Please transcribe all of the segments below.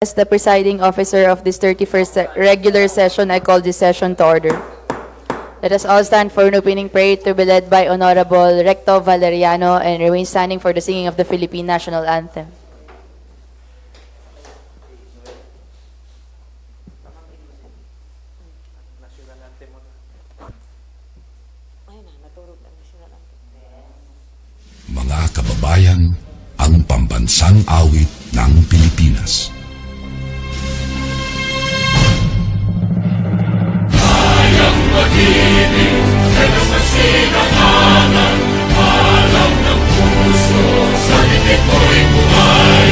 As the presiding officer of this 31st regular session, I call this session to order. Let us all stand for an opening prayer to be led by Honorable Recto Valeriano and remain standing for the singing of the Philippine National Anthem. Mga kababayan, ang pambansang awit ng Pilipinas. Kayang mag-ibig, pero sa sinakanan, alam ng puso, sa dibdib mo'y buhay.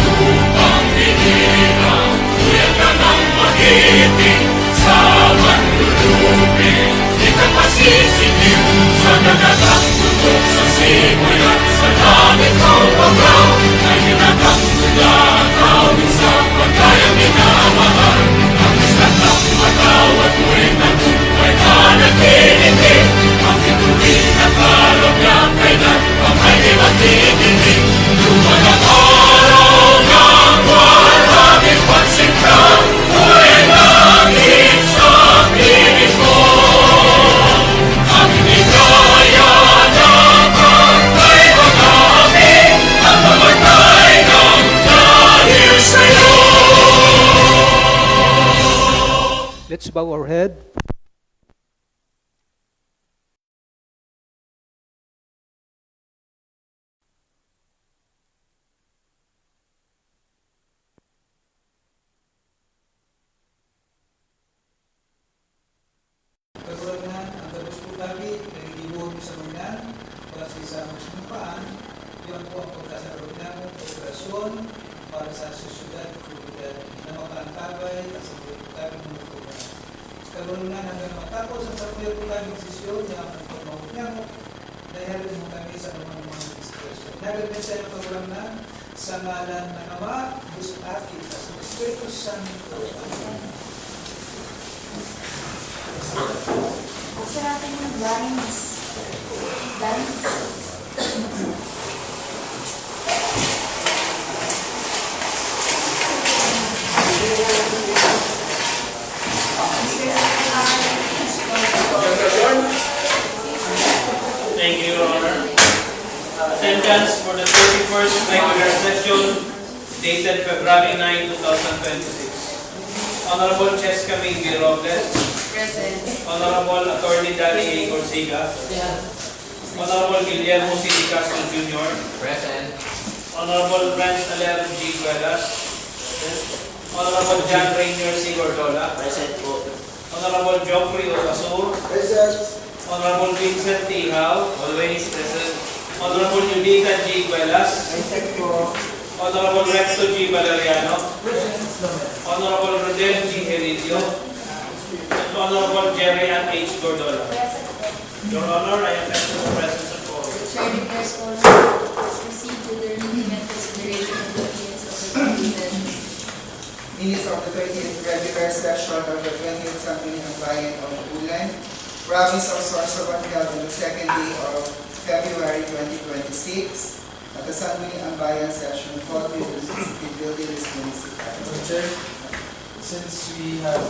Upang hinirang, tuyan ka ng mag-ibig, sa manlulupin, di ka pasisingil, sa dagatang tutok, sa simoy at sa langit ng pagkaw, ay hinatang mula ang awit sa pagkayang minamahal. Ang islat ng matawad mo'y nabuhay ka nagkinitig, ang tituloy na karapyan kailan pang ay di magtitinig. Lumalang araw ng walang pagsikap, mo'y langit sa piling ko. Ang hinigaya na pagkay mag-aaming, ang mamatay ng dahil sa'yo. Let's bow our head. Kaguranan, ang gabos po tabi, nagigibon sa mga para sa isang sinumpaan, yun po ang pagkasarap namin, operasyon para sa susunod komunidad na makaantabay at sa komunidad ng mga komunidad. Kaguranan, hanggang matapos ang sarapil po tabi desisyon na ang pagmamot niya mo, nahihalin mo kami sa mga discretion. Nagagawin sa iyo kaguranan sa ngalan ng Ama, Diyos at Kita, sa Espiritu Santo. Buksan natin yung blinds. Thank you, Your Honor. Attendance for the 31st regular session dated February 9, 2026. Honorable Cheska Mingy Robles. Present. Honorable Attorney Danny A. Corsiga. Honorable Guillermo C. Castro Jr. Present. Honorable Franz Alero G. Guedas. Honorable John Rainier C. Gordola. Present po. Honorable Geoffrey Osasur. Present. Honorable Vincent T. Hao. Always present. Honorable Judica G. Guelas. Present po. Honorable Recto G. Valeriano. Honorable Rodel G. Heridio. And Honorable Jerry Ann H. Gordola. Present. Your Honor, I attest to the presence of all. Chair declares all has received with the reading and consideration of the minutes of the concluded. Minutes of the 30th regular session of the 20th Assembly ng Bayan of Ulan, Province of Sorsogon, held on the second day of February 2026 at the Assembly ng Bayan session called with the building is municipality. Mr. Chair, since we have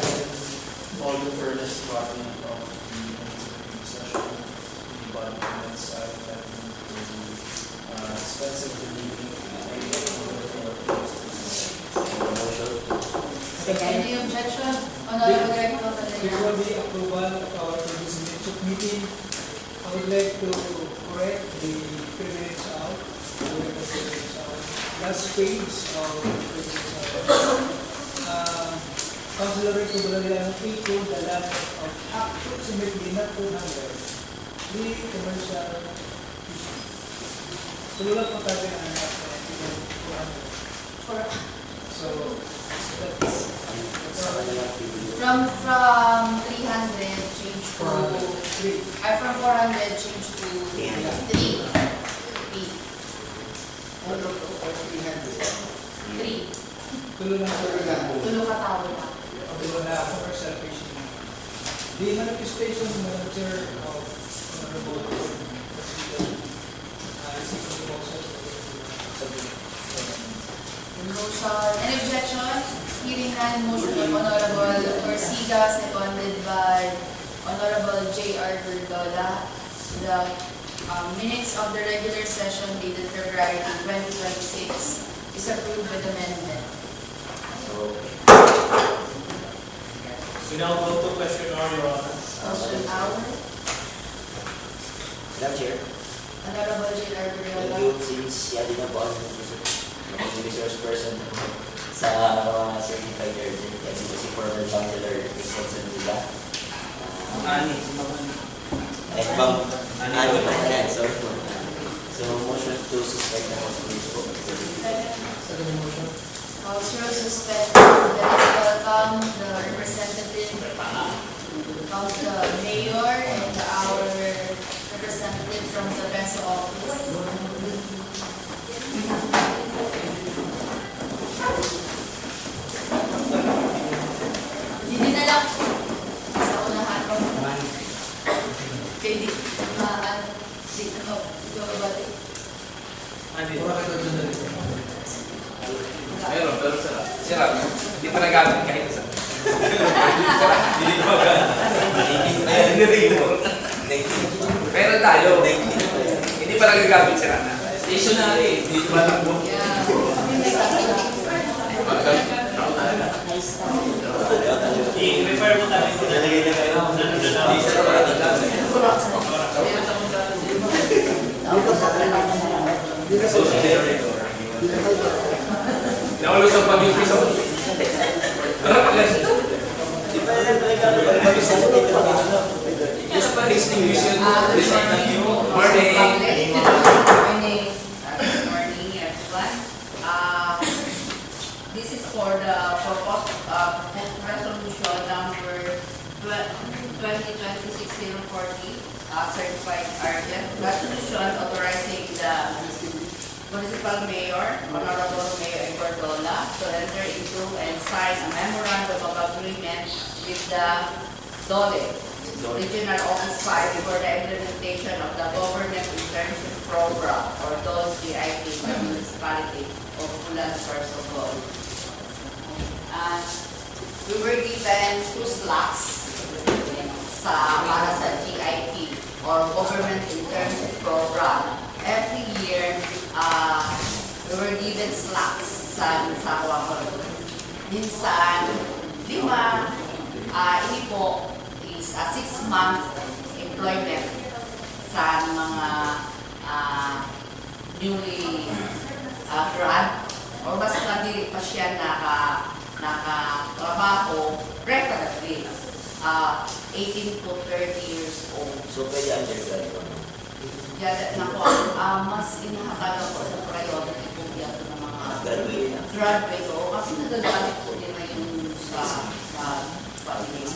all the furthest body of the minutes of the session, the body minutes, I would like to dispense of the meeting. Any objection? Honorable Recto Before Valeriano. the approval of our previous minutes of meeting, I would like to correct the privilege out, last page of privilege out. Councilor Rico Valeriano equaled the land of approximately not 200, the commercial fishing. Sululat po tayo ang anak na 200. So, that's From 300 change to from 400 change to 3. 3. tulo lang po lang. Tulo ka tao na. Tulo na commercial fishing. The manifestation manager of Honorable President, received the proposal. Motion, any objection? Hearing none, motion of Honorable Orsiga, seconded by Honorable J.R. Gurdola. The minutes of the regular session dated February 2026 is approved with amendment. We now go to question or Your Honor. Motion hour, Madam Chair, Honorable J.R. thank Gurdola. you since yadi na po ang resource person sa mga certified urgent advocacy former counselor Excelson Villa. Ani. Ay, bang, ano pa yan, sorry po. So, motion to suspend the House Rules po. House rules suspended. Let us welcome the representative of the mayor and our representative from the Benso office. Hindi na lang sa unahan ko. Kaya di, dito ko, bati. Ani. Meron, pero sira. Hindi pa nagamit kahit isa. Hindi ko agad. Hindi rito. Meron tayo. Hindi pa nagagamit, sira na. Stationary. Hindi pa takbo. Yeah. Kami may tatlo. I-refer mo tayo kung nalagay na kayo. Naulos ang pag-ibig. Yes, pa distinguished. Morning. Morning, everyone. This is for the purpose of resolution number 2026-040, certified urgent. Resolution authorizing the municipal mayor, Honorable Mayor Gurdola, to enter into and sign a memorandum of agreement with the DOLE, Regional Office 5, for the implementation of the Government Internship Program, or DOLE GIP, by municipality of Ulan, Sorsogon. We were given 2 slots para sa GIP, or Government Internship Program. Every year, we were given slots sa Hawakan. Minsan, 5, ini po is a 6-month employment sa mga newly grad, or basta dili pa siya nakatrabaho, preferably 18 to 30 years old. So, pwede undergrad po. Kaya na po, mas inahatagan po sa priority po yan ng mga graduate o kasi nagagamit po din na yun sa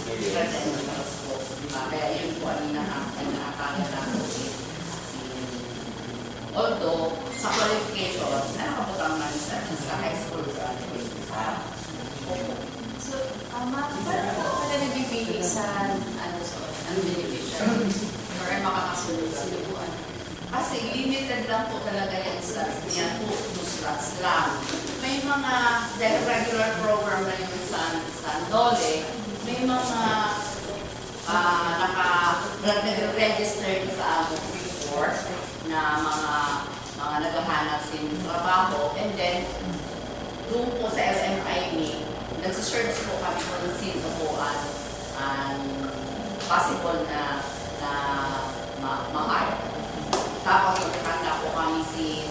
credentials po. Kaya yun po ang inahatagan na po. Although, sa qualification, nakakabutang na sa high school graduate. So, paano po pala nabibili sa beneficiary? Or ay makakasunod sila po? Kasi limited lang po talaga yan sa yan po, 2 slots lang. May mga regular program na yun sa DOLE, may mga naka-register sa amin before na mga naghahanap sin trabaho, and then doon po sa LMIA, nagsisearch po kami kung sino po ang possible na ma-hire. Tapos magkakanda po kami sin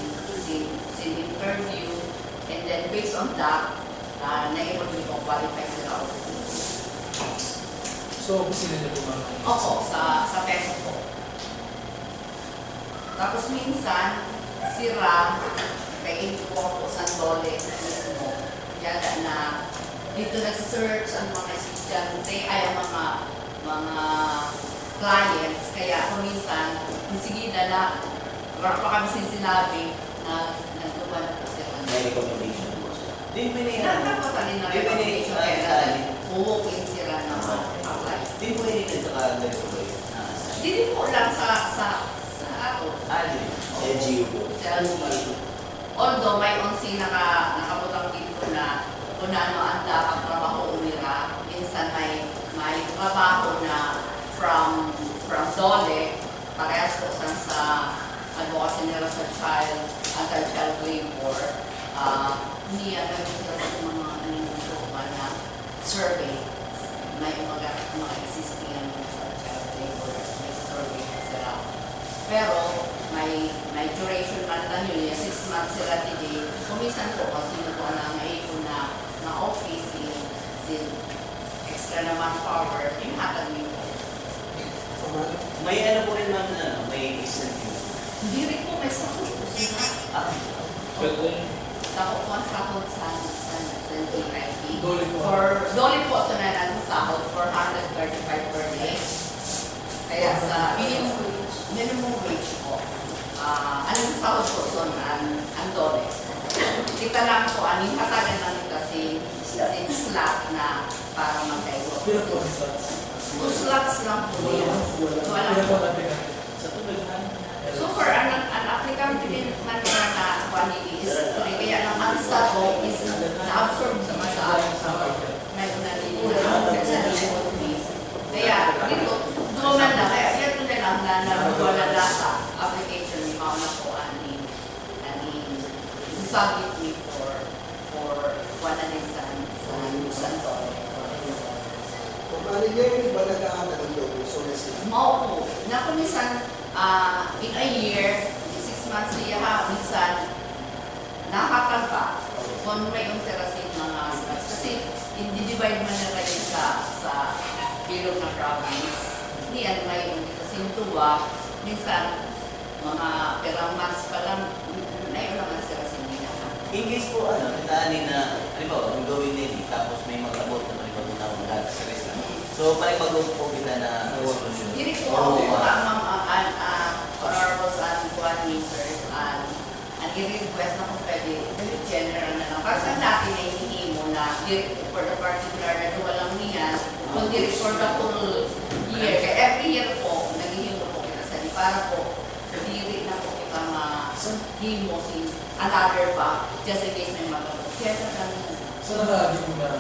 interview, and then based on that, na-able po qualify sila. So, sila na po mga Opo, sa peso po. Tapos minsan, sira, kaya ito po sa DOLE mismo. Kaya na dito nagsisearch ang mga estudyante, ay ang mga clients. Kaya kung minsan, sige na wala pa kami sinabi na nagtuwa na po sila. May recommendation po sila. Di mo Nagpapatalin na recommendation kaya walk-in sila na apply. Di mo hindi sa kalendar po ba yun? Hindi po lang sa ako. LGU po. Sa LGU. Although may onsi nakabutang na kung ano ang dapat trabaho nila. Minsan may trabaho na from DOLE, parehas po sa advocacy nila sa anti-child labor. Hindi yan nagsisigil sa mga nangyayari na survey. May mga existing sa child labor, may survey sila. Pero may duration man lang yun, 6 months sila today. Kumisan po kasi sino po na ngayon na office, sin extra na manpower, yung hatag niyo po. May ano po rin naman na, may incentive. Hindi rin po may sakot po sila. Takot po ang sakot sa NTIP. Dole po. Dole po sa nanan sahod 435 per day. Kaya sa minimum wage po. Anong sahod po doon ang dole? Kita lang po, aning hatagan lang kasi slot na para magkayo. Pero po, sa 2 slots lang po yun. Wala po. So for an applicant din man na quantity is kaya lang ang sa po is na-absorb sa may unang kaya dito, duman na, kaya ito na lang na wala sa application ni Mama po ani submit me for one and sa Kumali niya yung iba nag-aamal ng logo, so Mao po. Na kung minsan, in a year, 6 months siya ha, minsan, nakakagpa. Kung may konserasyon mga slots. Kasi, hindi-divide man nila yun sa bilog ng province. Hindi yan may kasi yung tuwa, minsan, mga perang months pa lang, na yun naman sila sinila. In case po, nataanin na, halimbawa, ang gawin nila, tapos may mag-abot na halimbawa na akong lahat sa rest lang. So, parang mag-abot po kita na resolution. Hindi po ako ang honorables and coordinators and i-request na kung pwede general na lang. Para sa dati na hinihingi mo na for the particular na walang niyan, kundi for the whole year. Kaya every year po, naghihingo po kita sa para po, hindi na po kita ma-himo sin another pa, just in case may mag-abot. Kaya sa kanya. So, nakagin mo na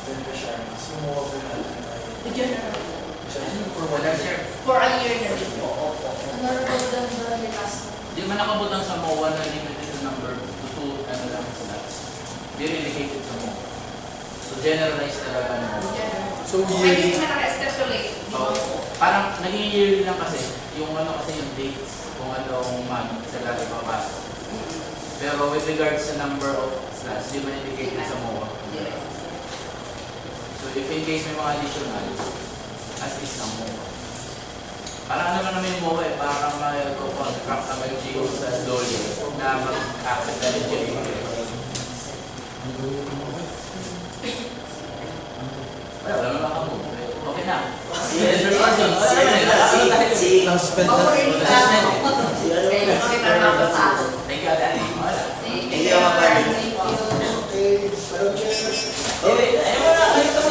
beneficiary, sumuha ko natin ay General. for 1 year. For a year na rin po, opo. Di man nakabutang sa MOA na limited number to ano lang sila. Very indicated sa MOA. So generalized talaga ng MOA. So, Ay, yearly. hindi na naka-stipulate. Di ba po? Parang naging yearly lang kasi. Yung ano kasi yung dates kung anong month sila ipapasok. Pero with regards sa number of slots, di man indicated sa MOA. So if in case may mga additional, as is ng MOA. Parang naman namin yung MOA eh, parang mag-contract na mag-GO sa DOLE na mag-active na rin dyan. Wala naman makamove. Okay na. Suspend Opo, na. rin ka. Kaya kita na basa. Thank you, Adani. Wala. Thank Hindi you. ako mapagod. Thank you. Okay, Madam Chair. Okay, ayun mo na, kayo pa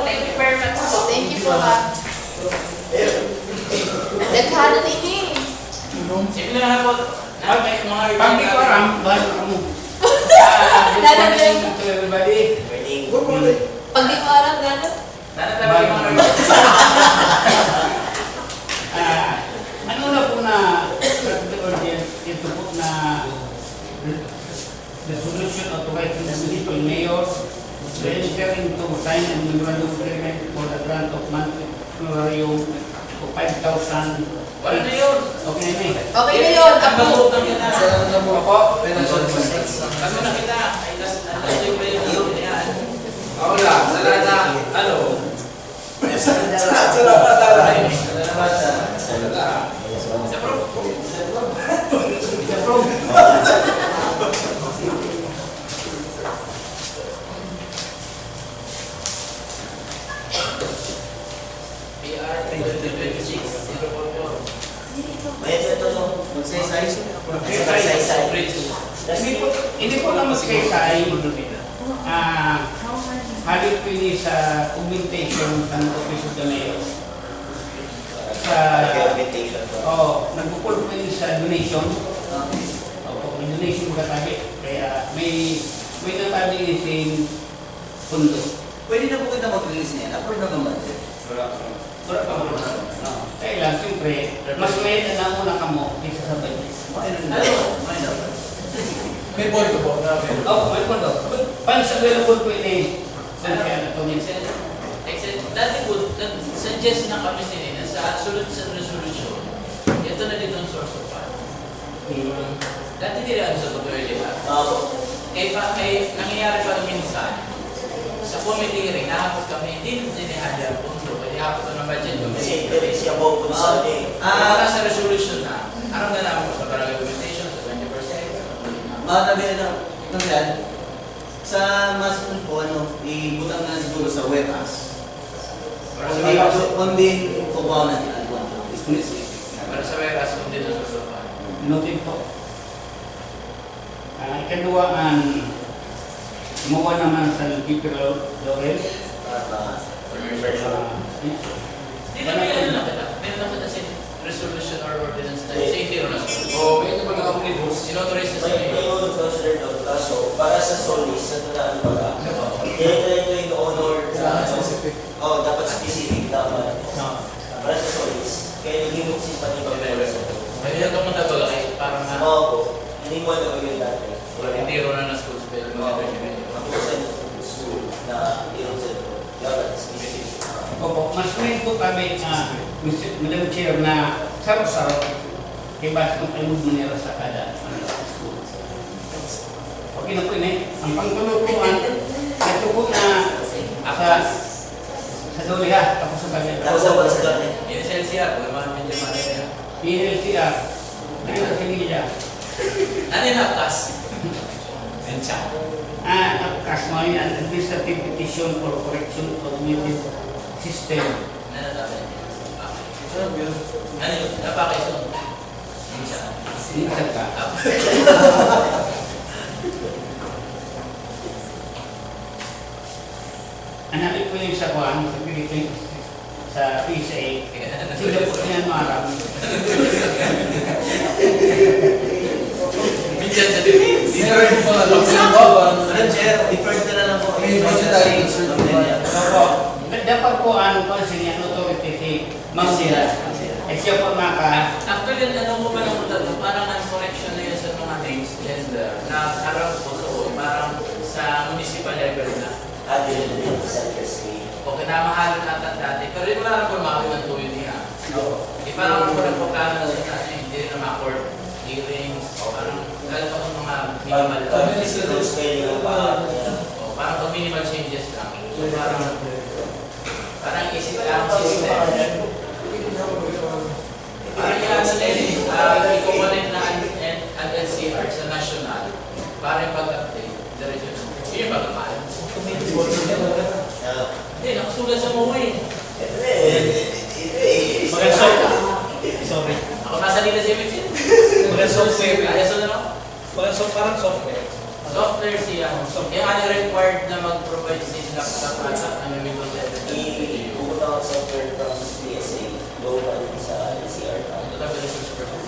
Thank you very much. Thank you po ha. Nagkano din eh. Sige na lang po. Mga Pag di ko aram, bahan mo. Dadagdag. To everybody. Good morning. Pag di mo alam, gano'n? Nanatabi yung mga Ano na po na ito po na resolution authorizing the municipal mayor to enter into sign and memorandum agreement for the grant of monthly honorarium of 5,000. Wala na yun. Okay na eh. Okay na yun, approve. Sa ano mo po, financial assistance. Kasi nakita, ay last yung yung yan. Ako lang, sa lahat na, ano, Salamat, Aray. PR 2026. May ito no, magsay-say. Hindi po lang magkaysay, halit po yun sa augmentation ng Office of the Mayor. Sa, Documentation. nagpupul po yun sa donation. Opo, donation mga tabi. Kaya may natabilising pundo. Pwede na po kita mag-release na yan. Approve na naman. Wala pa mo na. Kaya lang, siyempre, mas may na muna ka mo kaysa sa budget. May point ko po. Oo, may pundo. Funds available po ini. Saan kaya na ito? Dati po, suggest na kami sinina sa sunod sa resolution, ito na dito ang source of fund. Dati di rin sa totoo yun. Kaya nangyayari pa minsan, sa committee rin, nahapot kami, hindi nung sinihali ang pundo, kaya hapot na ng budget kami. Kasi siya po po sa atin. Wala sa resolution na, anong nalaman ko sa barangay documentation, sa 20%? Tabi na ng yan. Sa master po, ibutang na siguro sa WebAS. Kundi kukuha natin. Para sa WebAS, kung dito sa source of fund. Noted po. Ikaduaan, gumawa naman sa Liberal Laurel. Di ba meron na kita sa resolution or ordinance na safety or na O, may ito ba nakapunit po? sinauthorize na sa May inyo? yung consider daw. Kaso, para sa solis, sa tunaan baga, ito yung honor sa Specific. dapat specific dapat. Para sa solis. Kaya naging simpati pa pero sa ito. Kaya ito mo tabaga kayo, parang na, Oo po. Hindi mo ito gawin dati. hindi ro na na-school spell. Matusan yung school na iyon sa ito. Dapat specific. Opo, mas rin po kami, Madam Chair, na sarap-sarap kay Bas kung ano manira sa kada school. Okay na po yun Ang pangtulukuan, ito po na sa Doliha, tapos sa Bagay. Tapos sa wala sa dati. Yung SLCR, kung naman medyo marami na. PLCR, ayun sa Sinigya. Ano yung naptas? Tapos mo yun, ang administrative petition for correction of automated system. Ano natin? Ano yun? Napakaiso? Sinigya ka. Hanapin ko yung sa Juan, sa Philippines, sa PSA. Sila po yan marami. Minsan sa defense. Deferred po pala lang sa baba. Madam Chair, deferred na lang po. May budgetary concern po ba? Opo. Dapat po ang concerning authority si Ma'am Sira. Eh siya po Actually, ano mo ba naman ito? Parang ang correction na yun sa mga names, gender, na parang po parang sa municipal level na. Din sa Kersey. O kinamahalan natin dati. Pero yung wala na po makakiwan tuyo niya. Di parang po rin po plano na sa hindi rin na mga-court hearings. O parang lalo pa kung mga minimal. Administrative scale lang pa. O parang pag minimal changes lang. So parang isip lang system. Parang yan sa i-connect na ang NCR sa national para yung pag-update. Diretso. Yun yung pag-update. Hindi, nakasulat sa MOA eh. Sorry. Ako nasa nila si Emil. Mga software. Ayos na no? Parang software. Software siya. Kaya ano required na mag-provide sa laptop at ano yung Windows 7. Ipupunta ako software from PSA. Local sa LCR. Ito tayo ba research person?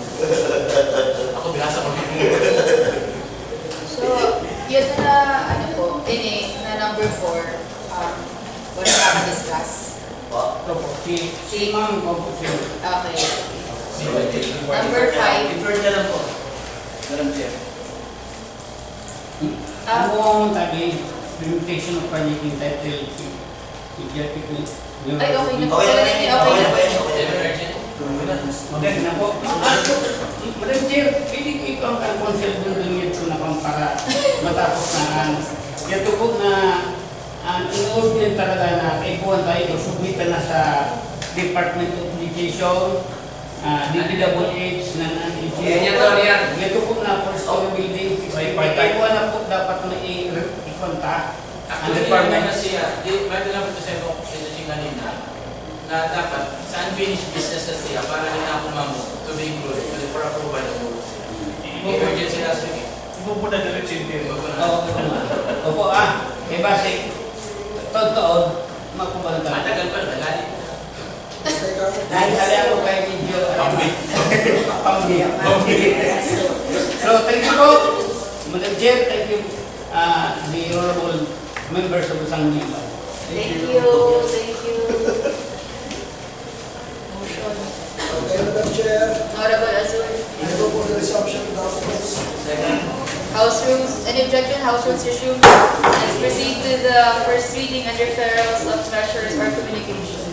Ako bihasa ko. So, yun na, ano po, na number 4, wala ka discuss. Si Ma'am Computer. Okay. Number 5, Deferred na lang po. Madam Chair. Ano ang tabi, limitation of project entitled Pediatric ay, okay na po. Okay na Okay po. na. Emergent. Maganda na po. Madam Chair, pwede ko ito ang council doon ito na pang para matapos na ito po na in-order din talaga na kaibuhan tayo o submit na sa Department of Education, DPWH na Yan to, yan. ito po na first story building. Kaibuhan na po dapat na i-contact ang Actually, department. na siya, may tinapit ko sa iyo kung kanina, na dapat sa unfinished business na siya para rin ako mamu to be included for approval of rules. Emergency last week. Ipo po na diretso yung tema. Opo, eh base, taon-taon, makubal ka. Matagal pa, nagalit. Dahil kaya ako kay video. Pambi. So, thank you po. Madam Chair, thank you, the honorable members of the Sangguniang. Thank you. Motion. Okay, Madam Chair, Honorable Azul. I move for the resumption of documents. House rules, any objection? House rules resumed. Let's proceed to the first reading under federal measures or communication.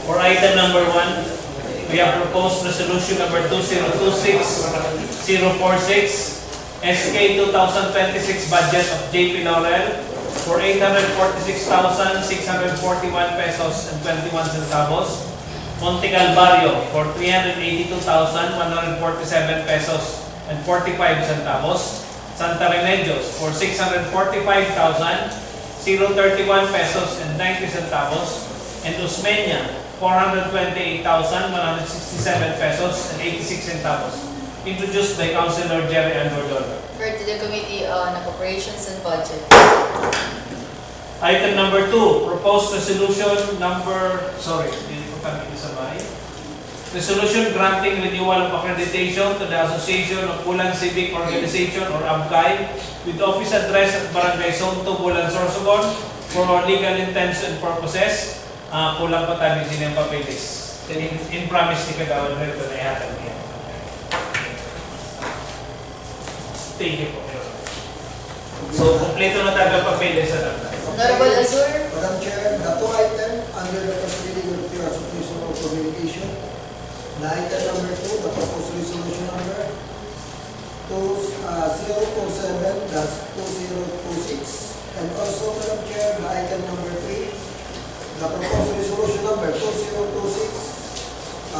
For item number 1, we have proposed resolution number 2026-046, SK 2026 budget of JP Laurel for 846,641 pesos and 21 centavos. Monte Calvario for 382,147 pesos and 45 centavos. Santa Remedios for 645,031 pesos and 90 centavos. And Osmeña, 428,167 pesos and 86 centavos. Introduced by Councilor Jerry Andordon. Refer to the Committee on Appropriations and Budget. Item number 2, proposed resolution number, resolution granting renewal of accreditation to the Association of Bulan Civic Organization or ABCAI with office address at Barangay Sonto, Bulan, Sorsogon for all legal intents and purposes. Kulang pa tayo din yung papeles. In promise ni Kagawan Rito na ihatag niya. Thank you po. So, kompleto na tayo ang papeles sa data. Honorable Azur. Madam Chair, the two items under the facility of the Association of Communication. The item number 2, the proposed resolution number 047-2026. And also, Madam Chair, the item number 3, the proposed resolution number 2026-045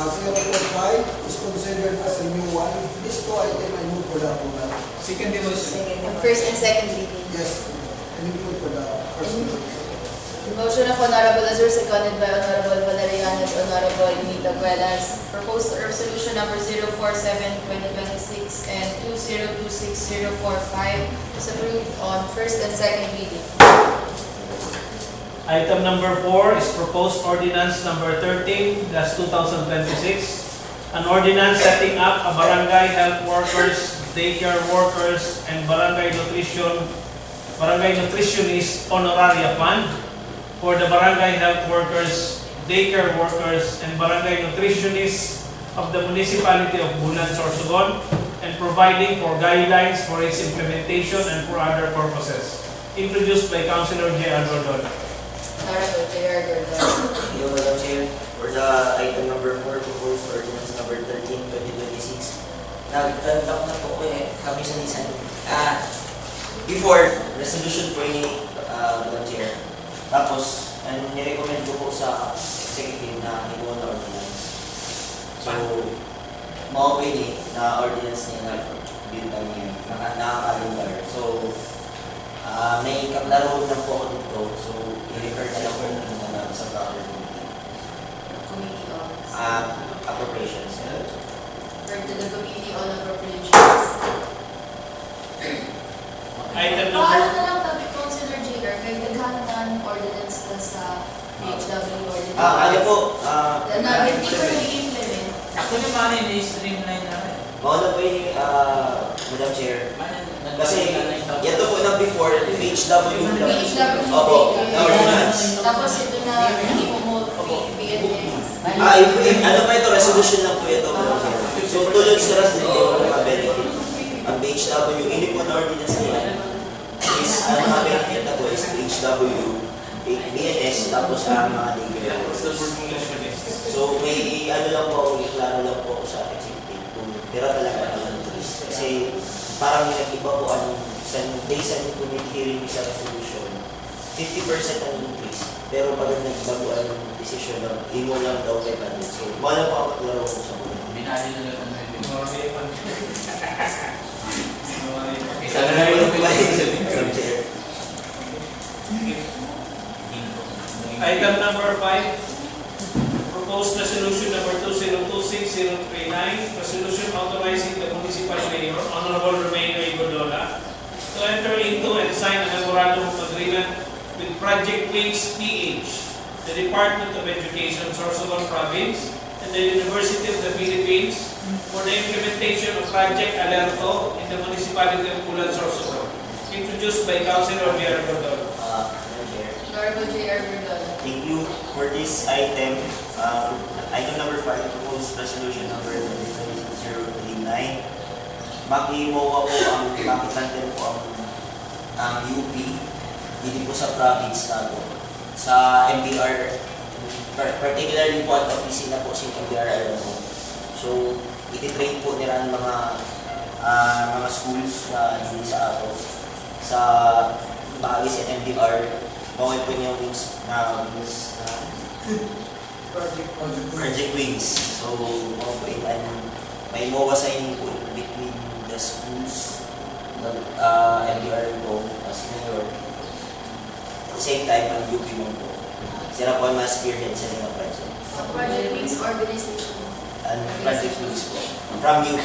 is considered as a new one. These two items I move for the approval. Second demotion. First and second reading. Yes, I move for the first reading. Motion of Honorable Azur, seconded by Honorable Valeriano and Honorable Nita Guelas. Proposed resolution number 047-2026 and 2026-045 is approved on first and second reading. Item number 4 is proposed ordinance number 13-2026. An ordinance setting up a barangay health workers, daycare workers, and barangay nutritionist honoraria fund for the barangay health workers, daycare workers, and barangay nutritionists of the municipality of Bulan, Sorsogon, and providing for guidelines for its implementation and for other purposes. Introduced by Councilor J. Andordon. Honorable J.R. Gordon. Thank you, Madam Chair. For the item number 4, proposed ordinance number 13-2026. Nag-talk na po kami sa Nissan. Before, resolution po ni Madam Chair. Tapos, nirecommend ko po sa executive na ibuon na ordinance. So, pwede na ordinance niya na bill kami nakakalugar. So, may kaklaro na po ako dito. So, i-refer na lang po muna sa proper Committee on appropriations. Refer to the Committee on Appropriations. Item Ano number na lang tabi Councilor J.R. kay naghahanap ng ordinance na sa PHW ordinance. Ano po? Na hindi ko nag-implement. Ako naman yung streamline namin. Mauna po yung, Madam Chair. Kasi, yan po na before, PHW. Opo, na ordinance. Tapos ito na hindi mo PNS. Ano pa ito? Resolution lang po ito, Madam Chair. So, tulad sa ras din yung mga benefit. Ang PHW, hindi po na ordinance nila. Is, ang mga benefit na po is PHW, BNS, tapos ang mga legal. So, may lang po, iklaro lang po sa executive kung tira talaga ng increase. Kasi parang iba po based on committee hearing sa resolution, 50% ang increase. Pero pag nagbago ang decision lang, imo lang daw kay budget. So, wala pa ako klaro ko sa mga. Binali na lang ang Isa na lang yung Madam Chair. Item number 5, proposed resolution number 2026-039, resolution authorizing the municipal mayor, Honorable Romeo Igodola, to enter into and sign a memorandum of agreement with Project Wings PH the Department of Education, Sorsogon Province, and the University of the Philippines for the implementation of Project Alerto in the municipality of Pulan, Sorsogon, introduced by Councilor J.R. Gordon. Madam Chair. Honorable J.R. Verdon. Thank you for this item. Item number 5, proposed resolution number 039. Maki-MOA po makitantin po ang UP dito po sa province na po. Sa MBR, particularly po at opisina po si MBR po. So, ititrain po nila ang mga schools na dito sa ato. Sa bahagi sa MBR, bawal po niya Project Wings. So, may MOA sa inyo po between the schools, MDR po, as mayor. At the same time, ang UP mo po. Sila po ang mas spearhead sa mga project. Project Wings Organization. And Project Wings po. From UP.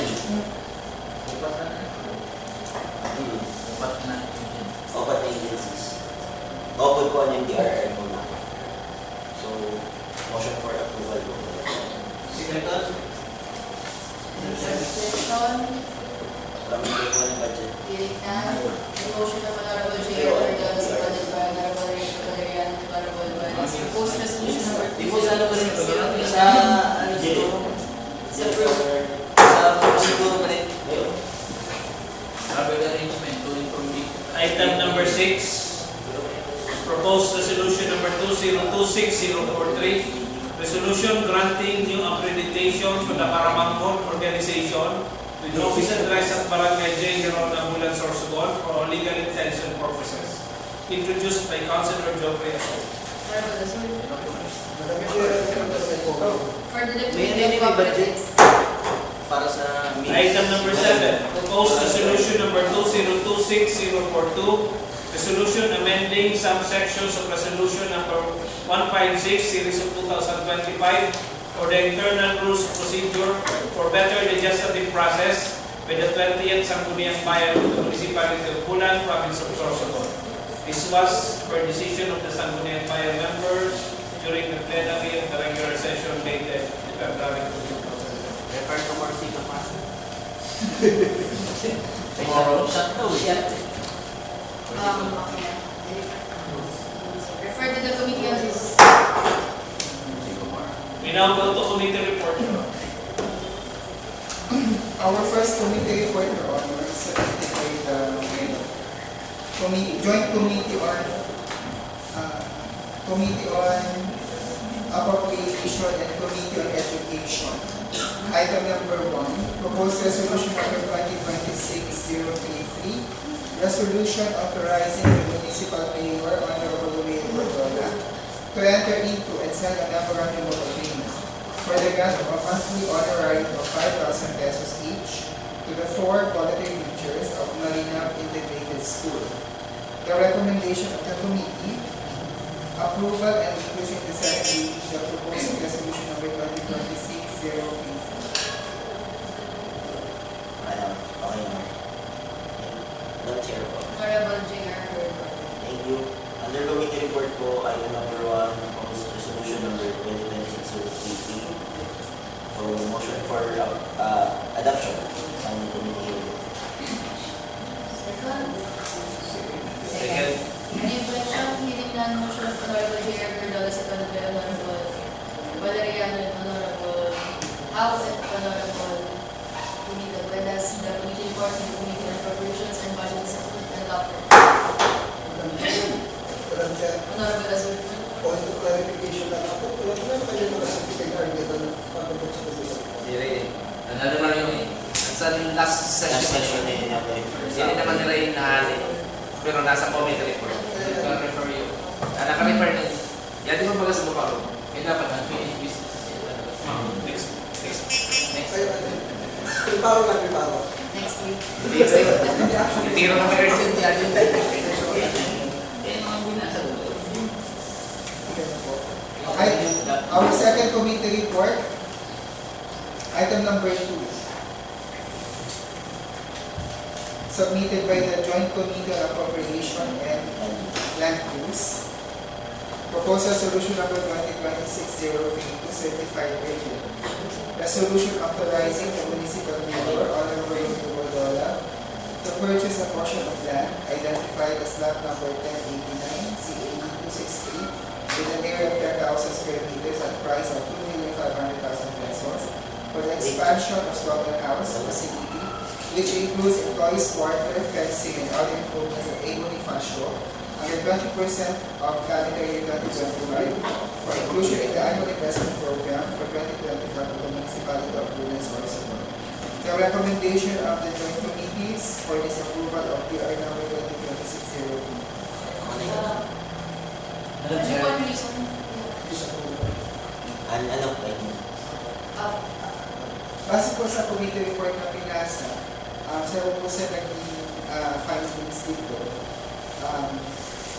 Opat na agencies. Open po ang MDR po na. So, motion for approval po. Secretary? Session. Kami po ng budget. Hearing na. Motion ng Honorable J.R. Verdon, seconded by Honorable Rico Valeriano, Honorable Valeriano. Proposed resolution number Di po sa ano ba rin? 2. Sa ano siguro? Sa approve. Sa siguro pa rin. Travel arrangement to improve Item number 6, proposed resolution number 2026043, resolution granting new accreditation to the Karamanghon Organization with office address at Barangay J. Gerona, Bulan, Sorsogon for all legal intents and purposes. Introduced by Councilor Joffrey Aso. Honorable Azul. For the May Deputy budget Cooperatives. para sa Item number 7, proposed resolution number 2026042, resolution amending some sections of resolution number 156 series of 2025 for the internal rules of procedure for better legislative process by the 20th Sangguniang Bayan of the Municipality of Pulan, Province of Sorsogon. This was per decision of the Sangguniang Bayan members during the plenary of the regular session dated February 2020. Refer to Marcy Kapasa. Tomorrow, shutdown. Refer to the Committee on this. We now go to committee report. Our first committee report, Your Honor, is submitted by the Joint Committee on Appropriation and Committee on Education. Item number 1, proposed resolution number 2026-033, resolution authorizing the municipal mayor, Honorable Mayor Gordola, to enter into and sign a memorandum of agreement for the grant of a monthly honorarium of 5,000 pesos each to the 4 quality teachers of Marina Integrated School. The recommendation of the committee, approval and inclusion in the second reading of the proposed resolution number 2026-033. Madam, okay na. Madam Chair po. Honorable J.R. Verdon. Thank you. Under committee report po, item number 1, proposed resolution number 2026-033. So, motion for adoption ng committee. Second. Second. Any objection? Hearing none, motion of Honorable J.R. Verdon, seconded by Honorable Valeriano and Honorable House and Honorable Committee, whereas the committee report and the Committee on Appropriations and Budget is approved and adopted. Honorable Azul. Point of clarification lang ako, wala na kayo mga argument na pagkabot sa committee. Hindi rin. Ano naman yung sa last Last session. session na yun yung Hindi naman nila yung nahali. Pero nasa committee report. Refer you. Naka-refer na yun. Yan di ba baga sa mukha ko? Kaya dapat ang finish business. Next. Next. Preparo lang, preparo. Next week. Tiro na may urgent yan. Our second committee report, item number 2, submitted by the Joint Committee on Appropriation and Land Use. Proposal Solution Number 2026-03 to certify region. Resolution authorizing the municipal mayor, Honorable Rodrigo Bordola, to purchase a portion of land identified as lot number 1089, CAE 263, with an area of 10,000 square meters at price of 2,500,000 pesos for the expansion of slaughterhouse facility, which includes employees' quarter, fencing, and other improvements at A. Bonifacio under 20% of calendar year 2025 for inclusion in the annual investment program for 2025 of the municipality of Lunes, Sorsogon. The recommendation of the joint committees for this approval of PR number 2026-02. One reason. Ano po? Base po sa committee report na pinasa, sa po sa naging findings dito,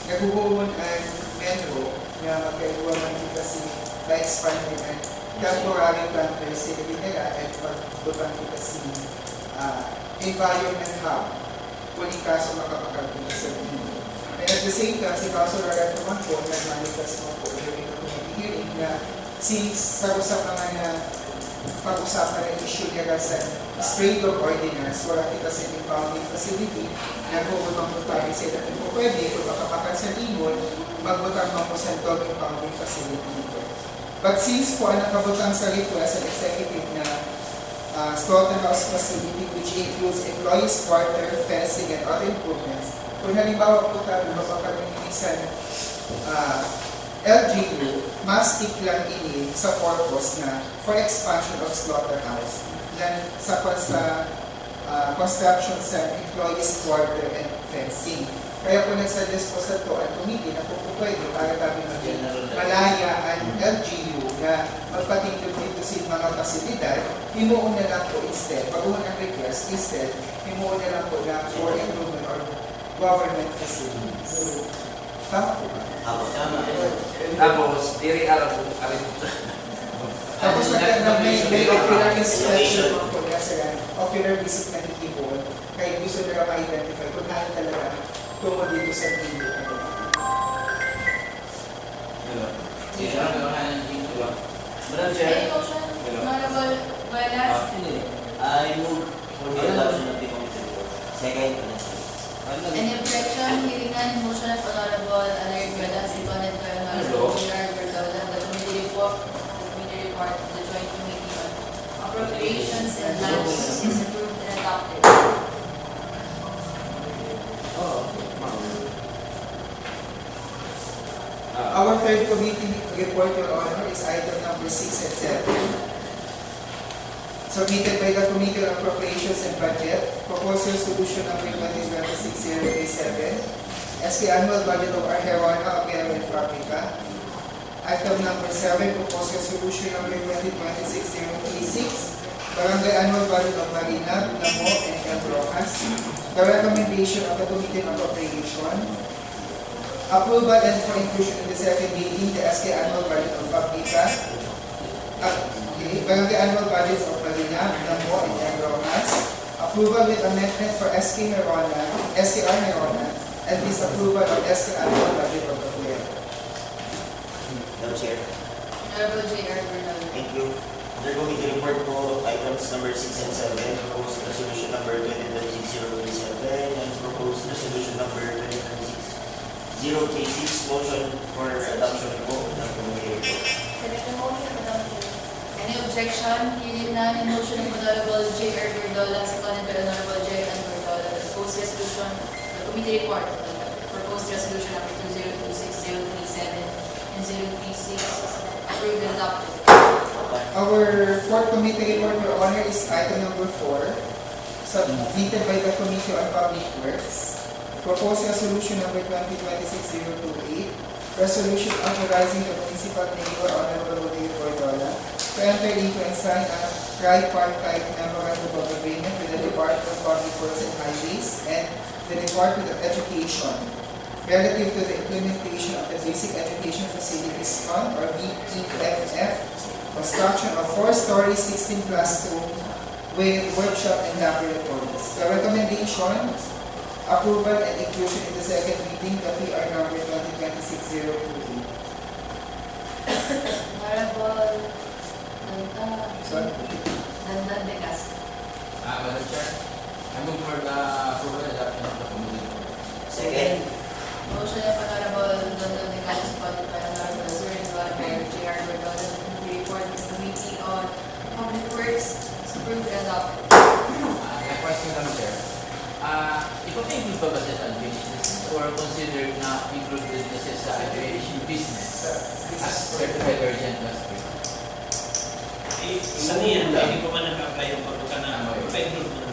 nagubuon ang metro na magkaiwan ng kasi by expanding ang temporary plant facility nila at magbutan kasi environment hub kung yung kaso makapagkagpunta sa dito. And at the same time, si Councilor Rato man po, nag-manifest mo po during the committee hearing na sa usap naman na pag-usapan ng issue niya sa straight of ordinance wala kita sa impounding facility na bubutang po tayo sa ito po pwede kung makapakan sa limon magbutang mo po sa dog impounding facility nito. But since po ang nakabutang sa request ang executive na slaughterhouse facility which includes employees' quarter, fencing, and other improvements, kung halimbawa po tayo mapapagminisan LGU, mas tiklang ini sa purpose na for expansion of slaughterhouse na sa construction sa employees' quarter and fencing. Kaya po nagsuggest po sa to ang committee na po pwede para tabi maging malaya ang LGU na magpatindog dito sa mga pasilidad, himuon na lang po instead, pag-uwan ang request, instead, himuon na lang po na for improvement or government facilities. Tama po ba? Tapos, diri-arap po kami. Tapos may ocular inspection po na sila, ocular visit na hitibon, kaya gusto nila ma-identify kung naan talaga tungo dito sa video. Madam Chair. Any motion? Honorable Velas? I move for the adoption of the committee report. Second. Any objection? Hearing none, motion of Honorable Alain Velas, seconded by Honorable Pilar Bertola, the committee report of the Joint Committee on Appropriations and Land Use is approved and adopted. Our third committee report, Your Honor, is item number 6 and 7. Submitted by the Committee on Appropriations and Budget, proposal solution number 2026-037, SK Annual Budget of Arjona, Apero and Fabrica. Item number 7, proposal solution number 2026-036, Barangay Annual Budget of Marina, Namo, and El Rojas. The recommendation of the Committee on Appropriation, approval and for inclusion in the second reading, the SK Annual Budget of Fabrica, Barangay Annual Budgets of Marina, Namo, and El Rojas. Approval with amendment for SKR Nerona, and disapproval of SK Annual Budget of Baguio. Madam Chair. Honorable J.R. Bernal. Thank you. Under committee report po, items number 6 and 7, proposed resolution number 2026-037, and proposed resolution number 2026-036, motion for adoption po ng committee report. Select the motion, Madam Chair. Any objection? Hearing none, in motion of Honorable J.R. Berdola, seconded by Honorable J.R. Berdola, the proposed resolution, the committee report, proposed resolution number 2026-037 and 036, approved and adopted. Our fourth committee report, Your Honor, is item number 4, submitted by the Committee on Public Works. Proposed resolution number 2026-028, resolution authorizing the municipal mayor, Honorable Rodrigo Bordola, to enter into and sign a tripartite memorandum of agreement with the Department of Public Works and Highways and the Department of Education relative to the implementation of the Basic Education Facilities Fund, or BEFF, construction of 4-story 16 classroom with workshop and laboratories. The recommendation, approval and inclusion in the second reading, the PR number 2026-028. Honorable Sorry? Dandan de Castro. Madam Chair, I move for the approval and adoption of the committee report. Second. Motion of Honorable Dandan de Castro, supported by Honorable Sir Eduardo J.R. Gordon, to report to the Committee on Public Works is approved and adopted. My question, Madam Chair. Ipapigil ba siya sa unfinished business or considered na include businesses sa aviation business as certified urgent last week? Sa niyan, hindi ko man nag-apply yung pagbuka na pa-include mo na.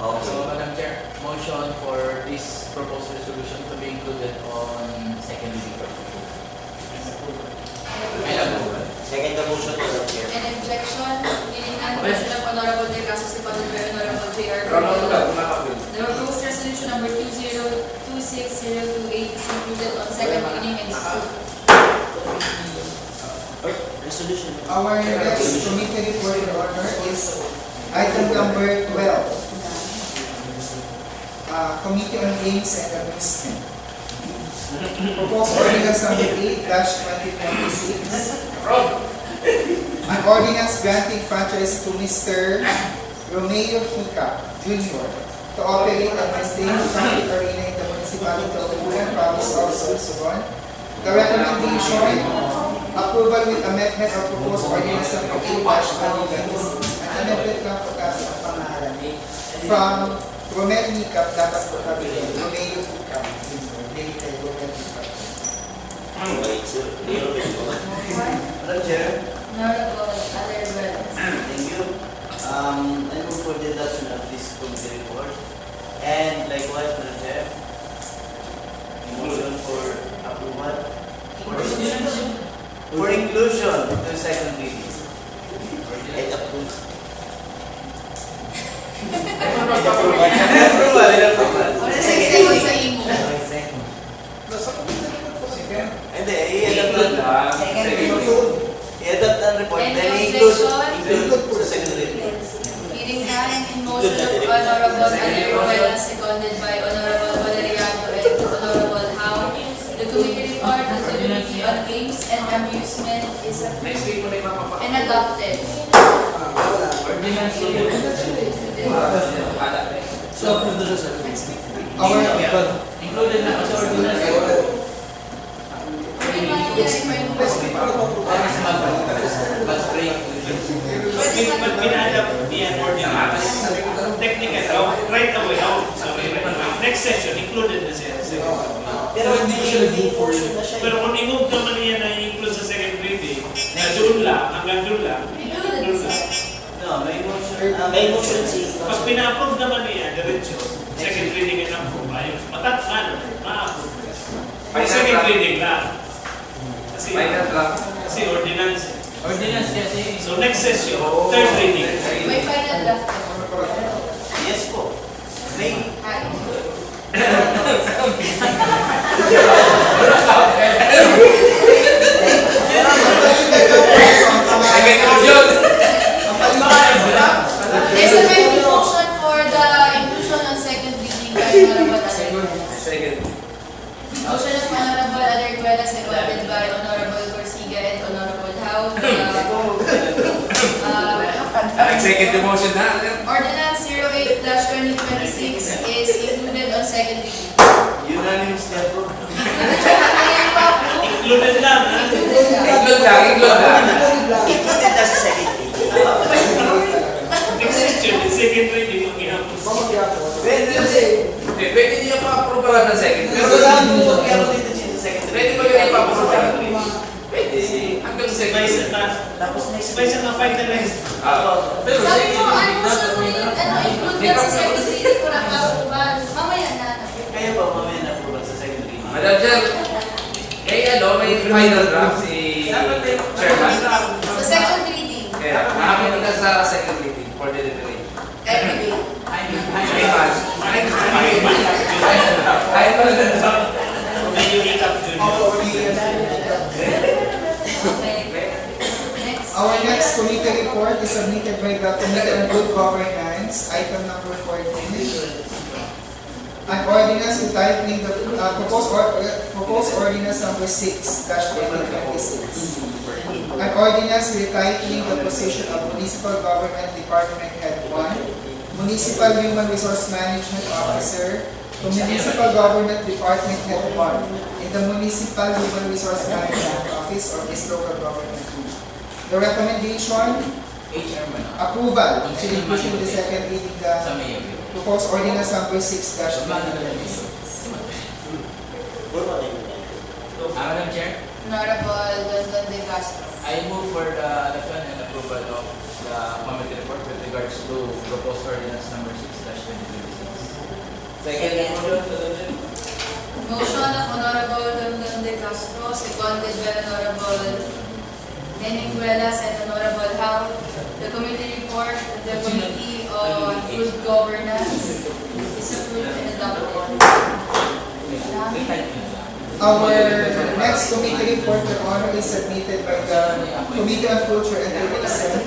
Okay. So, Madam Chair, motion for this proposed resolution to be included on second reading. May approval. Second the motion, Madam Chair. An objection, meaning none, motion of Honorable de Castro, supported by Honorable J.R. Gordon. The proposed resolution number 2026-028 is included on second reading and is approved. Resolution. Our next committee report, Your Honor, is item number 12. Committee on Games and Amusement. Proposed ordinance number 8/2026. An ordinance granting franchise to Mr. Romeo Hica Jr. to operate and maintain the traffic arena in the municipality of Bulan, province of Sorsogon. The recommendation, approval with amendment of proposed ordinance number 8/2026. An amendment lang po kasi ang pangalan. From Romeo Hica, dapat po kami Romeo Hica Jr. Dated Romeo Hica. Wait, sir. Madam Chair, Honorable Alerwell. thank you. I move for the adoption of this committee report. And likewise, Madam Chair, motion for approval. For inclusion to second reading. And approve. Approval. Wala sa second sa imo. Hindi, i-adopt lang. I-adopt ang report. Any Then include objection? sa second reading. Hearing none, in motion of Honorable Alerwell, seconded by Honorable Valeriano and Honorable Howe, the committee report of the Committee on Games and Amusement is Next approved week mo na ipapapa. and adopted. Ordinance So, approve na siya, sir. included na sa ordinance. Let's break. Pag pinadap niya ordinance, technical, right away, next session, included na siya. Pero hindi siya motion na siya. Pero kung i-move naman niya na i-include sa second reading, na doon lang, hanggang doon lang, Included sa No, may motion. May motion si pag pina-approve naman niya, diretso, second reading and approve, ayun, ma-approve. Pag second reading lang. Kasi, Minor lang. kasi ordinance. Ordinance kasi. So next session, third reading. may final draft. Yes po. May Second reading. There's a pending motion for the inclusion on second reading by Honorable Alerwell. Second. Motion of Honorable Alerwell, seconded by Honorable Corsiga and Honorable Howe. Second the motion na. Ordinance 08/2026 is included on second reading. unanimously approved. Included lang, ha? Include lang. Included na sa second reading. Next session, yung second reading, mag-i-approve. Pwede niyo pa-approve lang ng second. Pero wala mo kaya dito sa second Pwede ba yung ipa-approve lang? Pwede. Hanggang second. May isa na, may isa na finalize. Pero Sabi second. mo, include sa second reading ko lang approval. Mamaya na. Kaya pa mamaya na approval sa second reading. Madam Chair, may final draft si Chairman. Sa second reading, Kaya, makakita ka sa second reading for delivery. every day. Medyo hiccup, Junior. Next. Our next committee report is submitted by the Committee on Good Governance, item number 14. An ordinance entitling the proposed ordinance number 6/2026. An ordinance retitling the position of Municipal Government Department Head 1, Municipal Human Resource Management Officer, to Municipal Government Department Head 1 in the Municipal Human Resource Management Office or this local government unit. The recommendation, HR man. approval, actually pushing the second reading Sa the mayor. proposed ordinance number 6-2026. Madam Chair, Honorable Dondon De Castro. I move for the adoption and approval of the committee report with regards to proposed ordinance number 6/2026. Second. Motion of Honorable Dondon De Castro, seconded by Honorable Meninguelas and Honorable Howe. The committee report of the Committee on Good Governance is approved and adopted. Our next committee report, Your Honor, is submitted by the Committee on Culture and Tourism.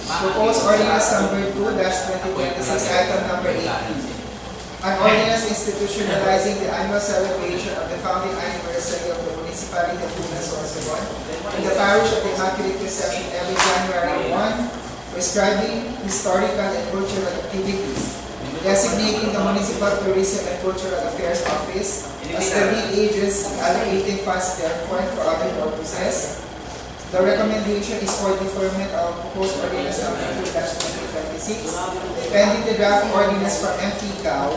Proposed ordinance number 2-2026, item number 18. An ordinance institutionalizing the annual celebration of the founding anniversary of the municipality of Luna, Sorsogon in the parish of the Immaculate Conception every January 1, prescribing historical and cultural activities, designating the Municipal Tourism and Cultural Affairs Office as the lead agency, allocating funds therefore for other purposes. The recommendation is for deferment of proposed ordinance number 2-2026, pending the draft ordinance from MP Gao,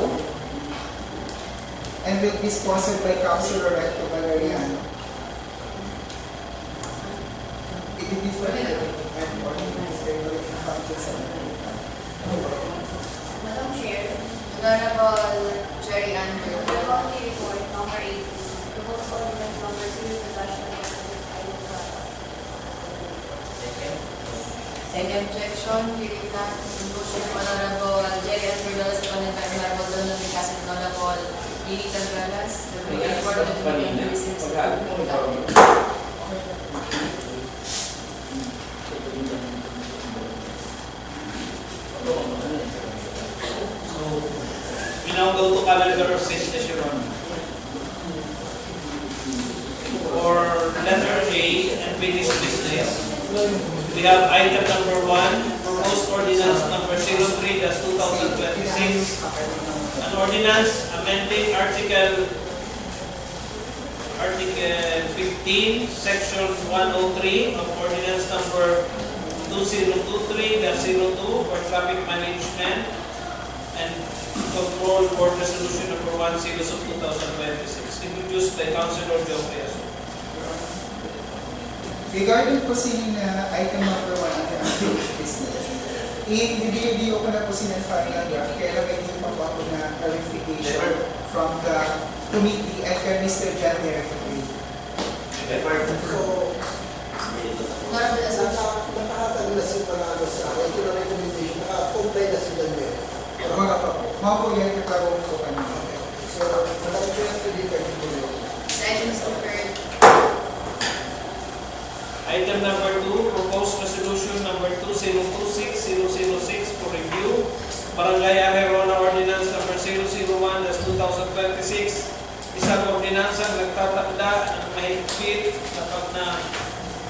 and will be sponsored by Councilor Recto Valeriano. It will be for an ordinance, they will function sa Madam Chair, Honorable Jerry Andrew. The committee report number 8, proposed ordinance number 2/2026. Any objection? Hearing none. Motion of Honorable Jerry Andrew, seconded by Honorable Dondon De Castro and Honorable Lili Tangalas. The committee report of the Committee on Tourism is approved and adopted. So, we now go to calendar of business, Your Honor. For letter A, unfinished business, we have item number 1, proposed ordinance number 03/2026, an ordinance amending Article 15, Section 103 of Ordinance number 2023-02 for traffic management and control board resolution number 1 series of 2026, introduced by Councilor Geoffrey Aso. Regarding po na item number 1 under unfinished business, i-review ko na po ng final draft, kaya may hindi pa po ako na clarification from the committee and kay Mr. John Derek. So, Honorable Aso. nakakatagal na si Panalo sa akin, ito na recommendation, nakakomply na si Daniel. Mga pa po. Mga po yan, nagkaroon ko kanina. So, malaki ko yung tulipan ko yun. This item is deferred. Item number 2, proposed resolution number 2026-006 for review. Barangay Ajerona Ordinance number 001-2026. Isang ordinansang nagtatakda ng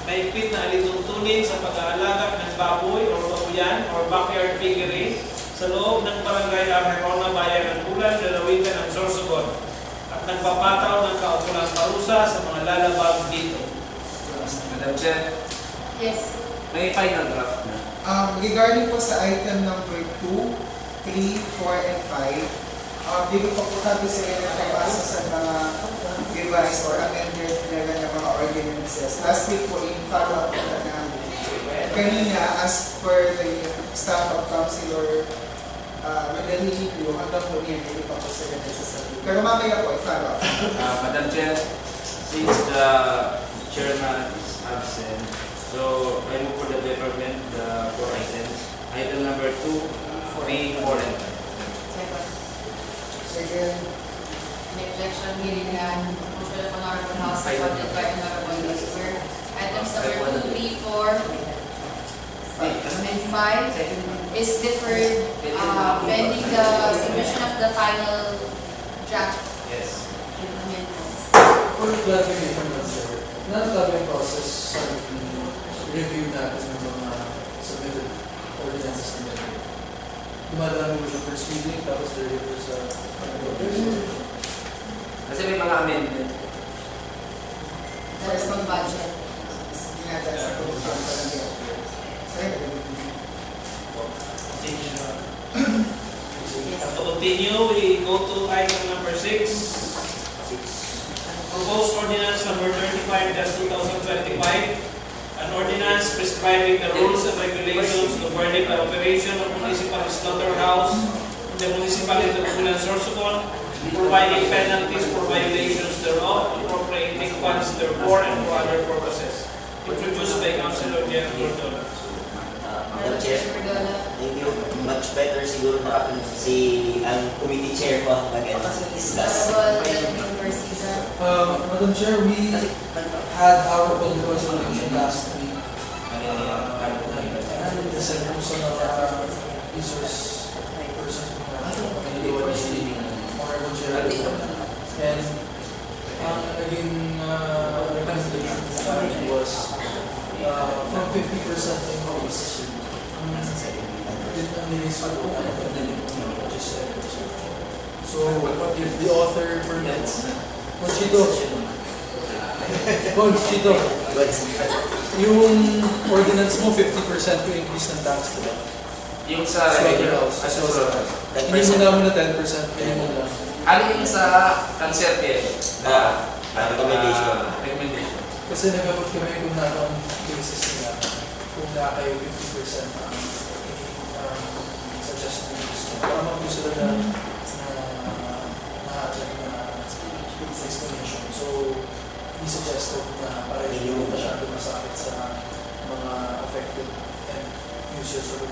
mahigpit na alituntunin sa pag-aalaga ng baboy o babuyan or backyard piggery sa loob ng Barangay Ajerona, Bayan ng Bulan, lalawigan ng Sorsogon at nagpapataw ng kaukulang parusa sa mga lalabag dito. Madam Chair, Yes. may final draft na. Regarding po sa item number 2, 3, 4, and 5, hindi ko pa po sabi sa inyo nakabasa sa mga revised or amended na mga ordinances. Last week po, in-follow up ko na kanina as per the staff of Councilor Madalini po, hanggang po niya, hindi pa po sila nagsasabi. Pero mamaya po, i-follow up. Madam Chair, since the chairman is absent, so I move for the deferment, the 4 items. Item number 2, 3, 4, and 5. Second. Any objection? Hearing none. Motion of Honorable House, seconded by Honorable Minister. Items number 2, 3, 4, and 5 is deferred pending the submission of the final draft Yes. amendments. For clarification, sir, not the process, sorry, dumadaan mo sa first reading, tapos deliver sa Kasi may mga amendment. First on budget. Ginagawa sa program talaga. To continue, we go to item number 6. Proposed ordinance number 35-2025. An ordinance prescribing the rules and regulations governing the operation of municipal slaughterhouse in the municipality of Bulan Sorsogon, providing penalties for violations thereof, appropriating funds therefore, and for other purposes. Introduced by Councilor Jeff Gordon. Madam Chair, thank you. Much better siguro na si ang committee chair ko ang mag-discuss. Madam Chair, we had our own resolution last week. And the second person of our resource persons Honorable Chair. And ang naging recommendation was from 50% increase. So, if the author permits, Chito, yung ordinance mo, 50% yung increase ng tax, diba? Yung sa slaughterhouse. Hindi mo naman na 10%, minimum lang. Ano yung sa cancer care? Recommendation. Recommendation. Kasi nagabot kami kung nakang basis nila, kung na kayo 50% ang suggest nila. Para mag sila na explanation. So, we suggested na para hindi mo masyado masakit sa mga affected and users of the